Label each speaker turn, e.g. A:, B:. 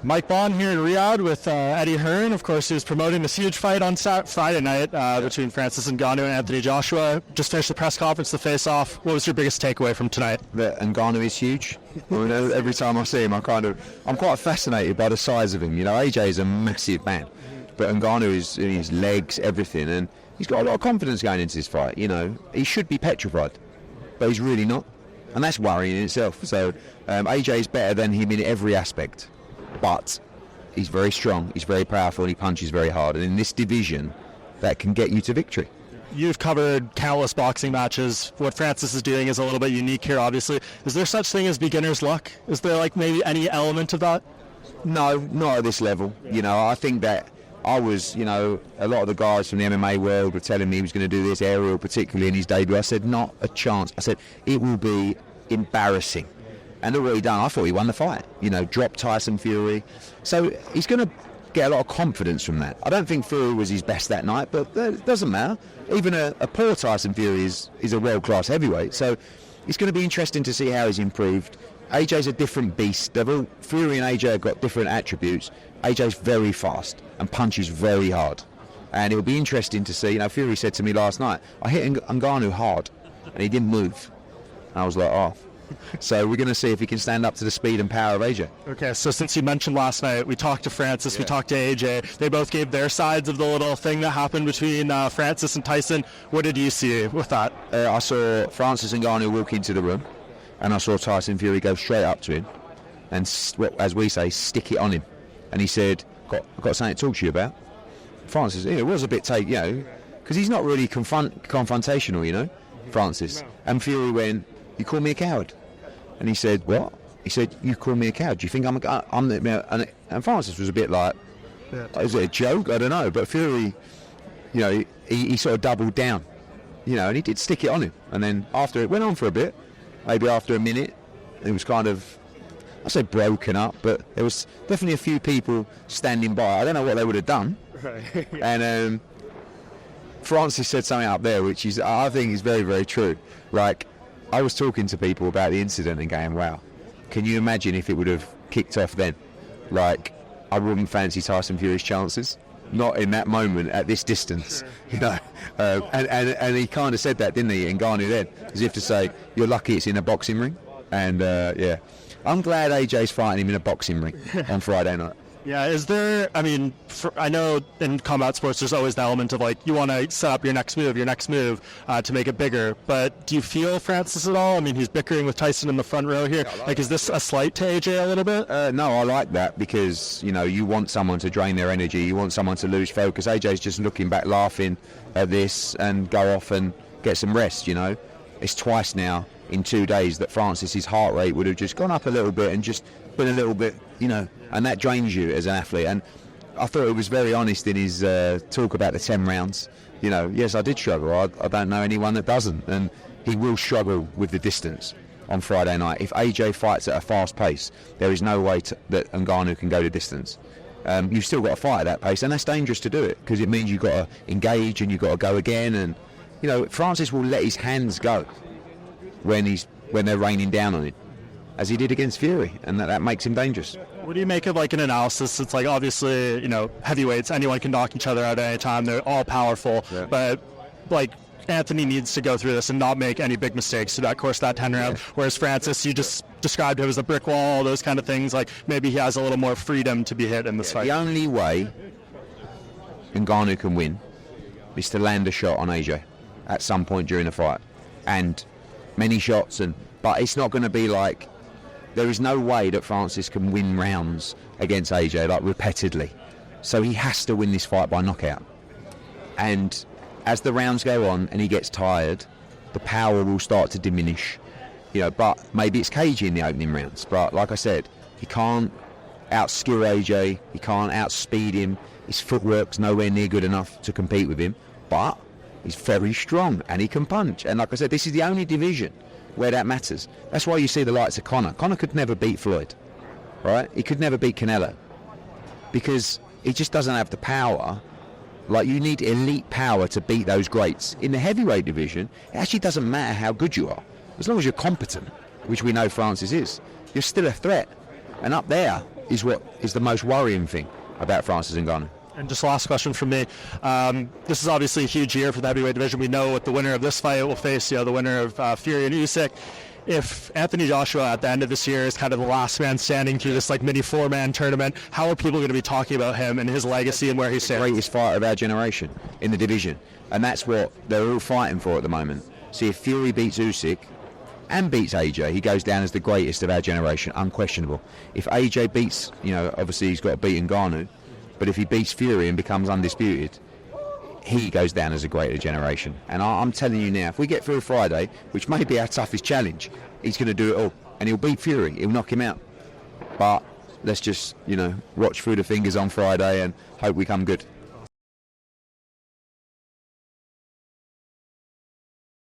A: Mike Bohn here in Riyadh with Eddie Hearn. Of course, he was promoting this huge fight on Friday night between Francis Ngannou and Anthony Joshua. Just finished the press conference, the face-off. What was your biggest takeaway from tonight?
B: That Ngannou is huge. Every time I see him, I'm quite fascinated by the size of him. You know, AJ is a massive man, but Ngannou is in his legs, everything, and he's got a lot of confidence going into this fight. You know, he should be petrified, but he's really not, and that's worrying in itself. So AJ is better than him in every aspect. But he's very strong, he's very powerful, and he punches very hard. And in this division, that can get you to victory.
A: You've covered countless boxing matches. What Francis is doing is a little bit unique here, obviously. Is there such thing as beginner's luck? Is there like maybe any element of that?
B: No, not at this level. You know, I think that I was, you know, a lot of the guys from the MMA world were telling me he was going to do this, Ariel particularly in his debut. I said, not a chance. I said, it will be embarrassing. And already done. I thought he won the fight. You know, dropped Tyson Fury. So he's going to get a lot of confidence from that. I don't think Fury was his best that night, but it doesn't matter. Even a poor Tyson Fury is a world-class heavyweight. So it's going to be interesting to see how he's improved. AJ's a different beast. Fury and AJ have got different attributes. AJ's very fast and punches very hard. And it'll be interesting to see. You know, Fury said to me last night, I hit Ngannou hard, and he didn't move. And I was like, oh. So we're going to see if he can stand up to the speed and power of AJ.
A: Okay, so since you mentioned last night, we talked to Francis, we talked to AJ. They both gave their sides of the little thing that happened between Francis and Tyson. What did you see with that?
B: I saw Francis Ngannou walk into the room, and I saw Tyson Fury go straight up to him and, as we say, stick it on him. And he said, I've got something to talk to you about. Francis, it was a bit because he's not really confrontational, you know, Francis. And Fury went, you call me a coward? And he said, what? He said, you call me a coward? Do you think and Francis was a bit like, is it a joke? I don't know. But Fury, you know, he sort of doubled down, you know, and he did stick it on him. And then after it went on for a bit, maybe after a minute, it was kind of, I say broken up, but there was definitely a few people standing by. I don't know what they would have done. Right. And Francis said something up there, which is, I think is very, very true. Like, I was talking to people about the incident and going, wow, can you imagine if it would have kicked off then? Like, I wouldn't fancy Tyson Fury's chances. Not in that moment, at this distance, you know. And he kind of said that, didn't he, Ngannou then? As if to say, you're lucky it's in a boxing ring. And, yeah. I'm glad AJ's fighting him in a boxing ring on Friday night.
A: Yeah, is there, I mean, I know in combat sports there's always the element of like, you want to set up your next move to make it bigger, but do you feel Francis at all? I mean, he's bickering with Tyson in the front row here. Like, is this a slight to AJ a little bit?
B: No, I like that because, you know, you want someone to drain their energy, you want someone to lose focus. AJ's just looking back, laughing at this and go off and get some rest, you know. It's twice now in 2 days that Francis's heart rate would have just gone up a little bit and just been a little bit, you know, and that drains you as an athlete. And I thought it was very honest in his talk about the 10 rounds. You know, yes, I did struggle. I don't know anyone that doesn't. And he will struggle with the distance on Friday night. If AJ fights at a fast pace, there is no way that Ngannou can go the distance. You've still got to fight at that pace, and that's dangerous to do it because it means you've got to engage and you've got to go again. And, you know, Francis will let his hands go when they're raining down on him, as he did against Fury, and that makes him dangerous.
A: What do you make of like an analysis? It's like, obviously, you know, heavyweights, anyone can knock each other out at any time. They're all powerful, but like Anthony needs to go through this and not make any big mistakes through that course of that 10 round. Whereas Francis, you just described him as a brick wall, those kind of things. Like maybe he has a little more freedom to be hit in this fight.
B: The only way Ngannou can win is to land a shot on AJ at some point during the fight, and many shots, but it's not going to be like, there is no way that Francis can win rounds against AJ like repeatedly. So he has to win this fight by knockout. And as the rounds go on and he gets tired, the power will start to diminish. You know, but maybe it's cagey in the opening rounds. But like I said, he can't outskill AJ, he can't outspeed him. His footwork's nowhere near good enough to compete with him. But he's very strong and he can punch. And like I said, this is the only division where that matters. That's why you see the likes of Conor. Conor could never beat Floyd, right? He could never beat Canelo because he just doesn't have the power. Like, you need elite power to beat those greats. In the heavyweight division, it actually doesn't matter how good you are. As long as you're competent, which we know Francis is, you're still a threat. And up there, is what is the most worrying thing about Francis Ngannou.
A: And just last question from me. This is obviously a huge year for the heavyweight division. We know what the winner of this fight will face, the winner of Fury and Usyk. If Anthony Joshua at the end of this year is kind of the last man standing through this mini 4-man tournament, how are people going to be talking about him and his legacy and where he stands?
B: The greatest fighter of our generation in the division, and that's what they're all fighting for at the moment. See, if Fury beats Usyk and beats AJ, he goes down as the greatest of our generation, unquestionable. If AJ beats, obviously he's got to beat Ngannou, but if he beats Fury and becomes undisputed, he goes down as a greater generation. And I'm telling you now, if we get through Friday, which may be our toughest challenge, he's going to do it all. And he'll beat Fury. He'll knock him out. But let's just, watch through the fingers on Friday and hope we come good.